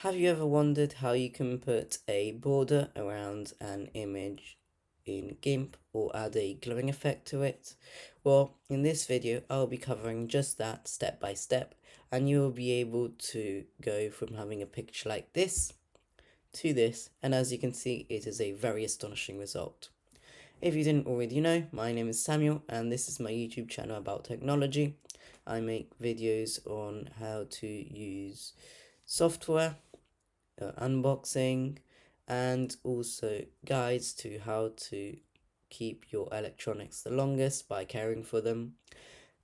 Have you ever wondered how you can put a border around an image in GIMP or add a glowing effect to it? Well, in this video, I'll be covering just that step by step, and you will be able to go from having a picture like this to this, and as you can see, it is a very astonishing result. If you didn't already know, my name is Samuel, and this is my YouTube channel about technology. I make videos on how to use software, unboxing, and also guides to how to keep your electronics the longest by caring for them.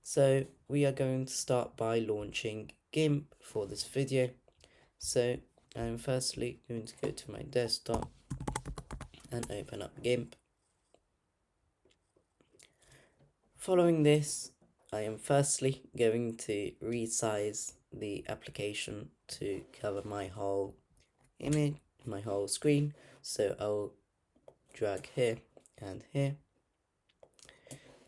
So we are going to start by launching GIMP for this video. So I'm firstly going to go to my desktop and open up GIMP. Following this, I am firstly going to resize the application to cover my whole image, my whole screen. So I'll drag here and here.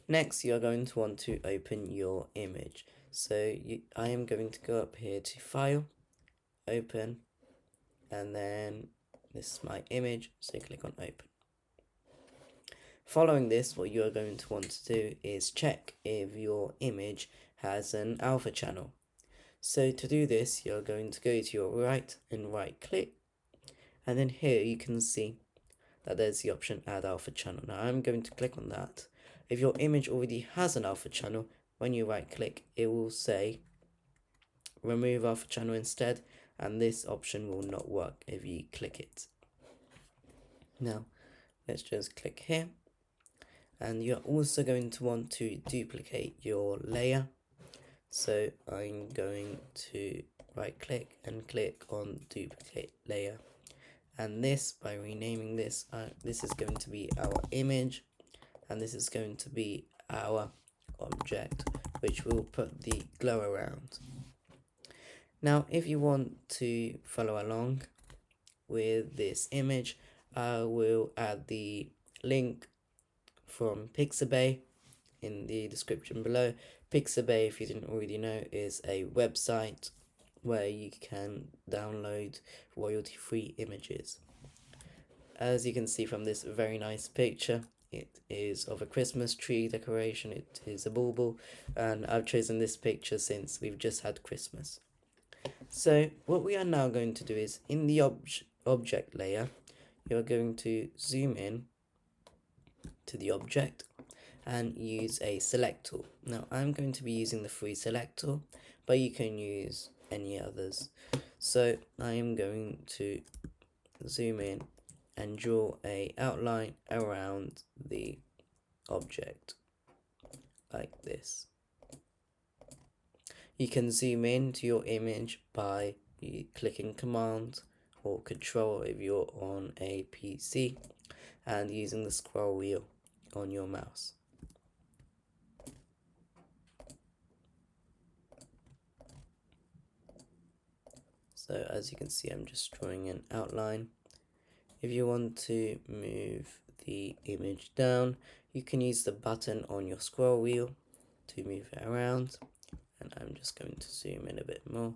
Next, you're going to want to open your image. So I am going to go up here to File, Open, and then this is my image, so click on Open. Following this, what you are going to want to do is check if your image has an alpha channel. So to do this, you're going to go to your right and right click, and then here you can see that there's the option Add Alpha Channel. Now I'm going to click on that. If your image already has an alpha channel, when you right click, it will say Remove Alpha Channel instead, and this option will not work if you click it. Now let's just click here, and you're also going to want to duplicate your layer. So I'm going to right click and click on Duplicate Layer, and this, by renaming this, this is going to be our image, and this is going to be our object, which will put the glow around. Now if you want to follow along with this image, I will add the link from Pixabay in the description below. Pixabay, if you didn't already know, is a website where you can download royalty-free images. As you can see from this very nice picture, it is of a Christmas tree decoration. It is a bauble, and I've chosen this picture since we've just had Christmas. So what we are now going to do is, in the object layer, you're going to zoom in to the object and use a select tool. Now I'm going to be using the free select tool, but you can use any others. So I am going to zoom in and draw a outline around the object like this. You can zoom in to your image by clicking Command or Control if you're on a PC, and using the scroll wheel on your mouse. So as you can see, I'm just drawing an outline. If you want to move the image down, you can use the button on your scroll wheel to move it around, and I'm just going to zoom in a bit more.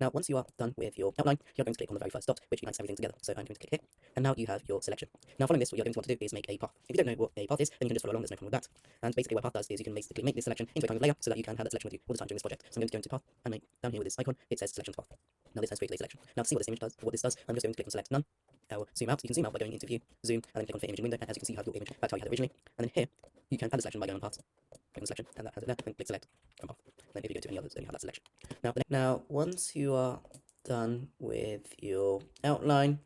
Now, once you are done with your outline, you're going to click on the very first dot, which unites everything together. So I'm going to click here, and now you have your selection. Now, following this, what you're going to want to do is make a path. If you don't know what a path is, then you can just follow along, there's no problem with that. And basically what a path does is you can basically make this selection into a kind of layer so that you can have that selection with you all the time during this project. So I'm going to go into path and make down here with this icon, it says selection path. Now this has created a selection. Now to see what this image does, what this does, I'm just going to click on select none. I will zoom out. You can zoom out by going into view, zoom, and then click on fit image in window, and as you can see, you have your image back to how you had it originally. And then here, you can add the selection by going on paths. Click on selection, and that has it there, then click select from path. Then if you go to any others, then you have that selection. Now once you are done with your outline,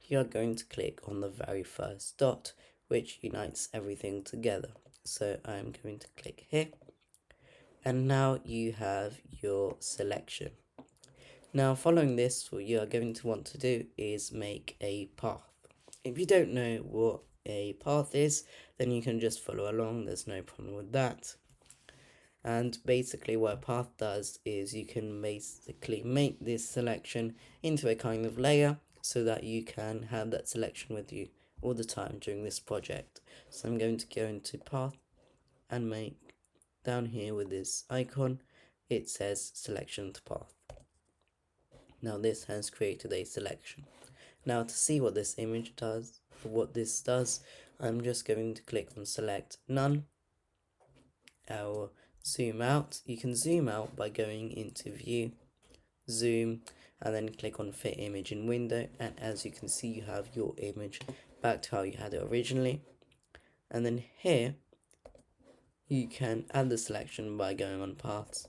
you're going to click on the very first dot, which unites everything together. So I'm going to click here, and now you have your selection. Now following this, what you are going to want to do is make a path. If you don't know what a path is, then you can just follow along, there's no problem with that. And basically what a path does is you can basically make this selection into a kind of layer so that you can have that selection with you all the time during this project. So I'm going to go into path and make down here with this icon, it says selection to path. Now this has created a selection. Now to see what this image does, what this does, I'm just going to click on select none. I'll zoom out. You can zoom out by going into view, zoom, and then click on fit image in window, and as you can see you have your image back to how you had it originally. And then here you can add the selection by going on paths,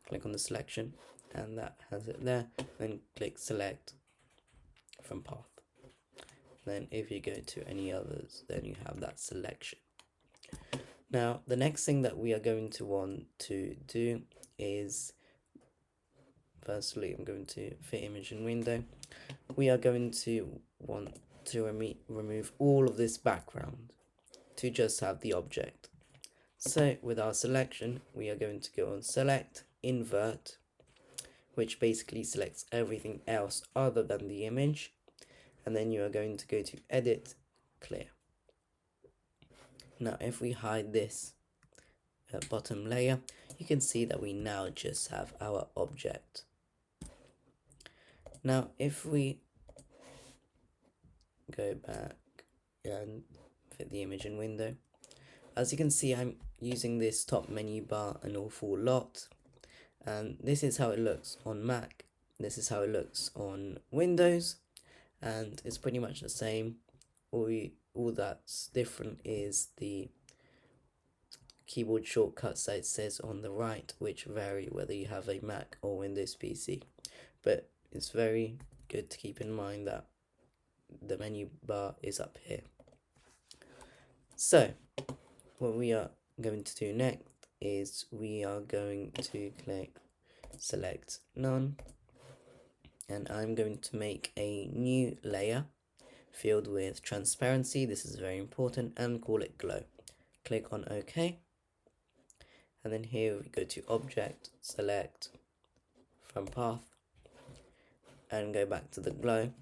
click on the selection, and that has it there. Then click select from path. Then if you go to any others, then you have that selection. Now the next thing that we are going to want to do is, firstly I'm going to fit image in window. We are going to want to remove all of this background to just have the object. So with our selection, we are going to go on select, invert, which basically selects everything else other than the image. And then you are going to go to edit, clear. Now if we hide this bottom layer, you can see that we now just have our object. Now if we go back and fit the image in window, as you can see I'm using this top menu bar an awful lot, and this is how it looks on Mac, this is how it looks on Windows, and it's pretty much the same. All that's different is the keyboard shortcuts that it says on the right, which vary whether you have a Mac or Windows PC. But it's very good to keep in mind that the menu bar is up here. So what we are going to do next is we are going to click select none, and I'm going to make a new layer filled with transparency. This is very important, and call it glow. Click on OK, and then here we go to object, select from path, and go back to the glow.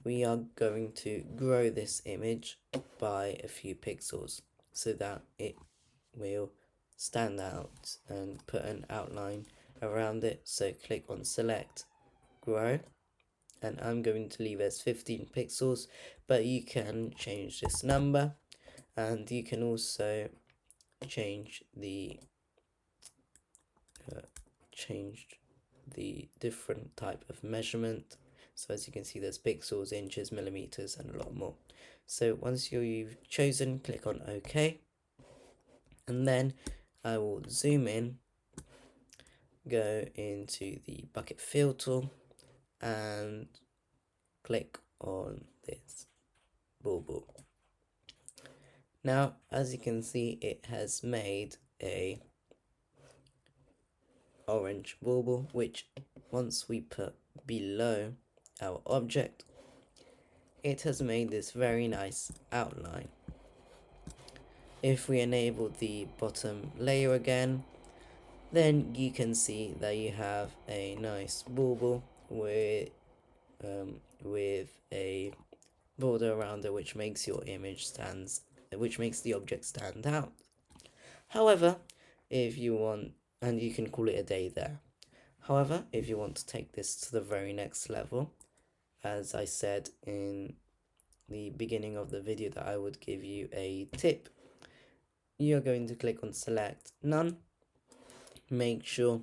We are going to grow this image by a few pixels so that it will stand out and put an outline around it. So click on select, grow, and I'm going to leave as 15 pixels, but you can change this number, and you can also change the different type of measurement. So as you can see, there's pixels, inches, millimeters, and a lot more. So once you've chosen, click on OK, and then I will zoom in, go into the bucket fill tool, and click on this bauble. Now as you can see, it has made a orange bauble, which once we put below our object, it has made this very nice outline. If we enable the bottom layer again, then you can see that you have a nice bauble with a border around it, which makes your image which makes the object stand out. However, if you want, and you can call it a day there. However, if you want to take this to the very next level, as I said in the beginning of the video that I would give you a tip, you're going to click on select none. Make sure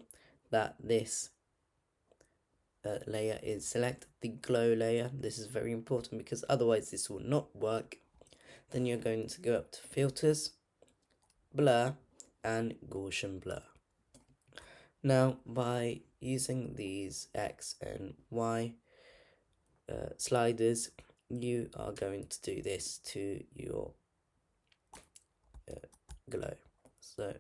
that this layer is select the glow layer. This is very important because otherwise this will not work. Then you're going to go up to filters, blur, and Gaussian blur. Now by using these X and Y sliders, you are going to do this to your glow. So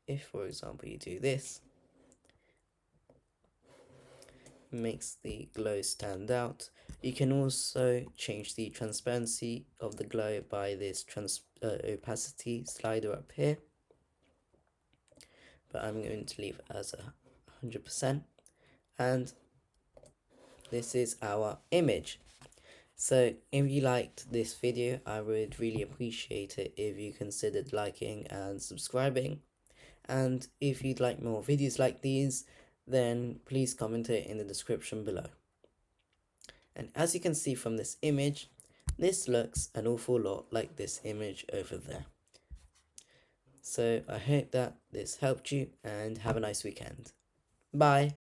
if for example you do this, it makes the glow stand out. You can also change the transparency of the glow by this opacity slider up here, but I'm going to leave it as 100%, and this is our image. So if you liked this video, I would really appreciate it if you considered liking and subscribing. And if you'd like more videos like these, then please comment it in the description below. And as you can see from this image, this looks an awful lot like this image over there. So I hope that this helped you, and have a nice weekend. Bye.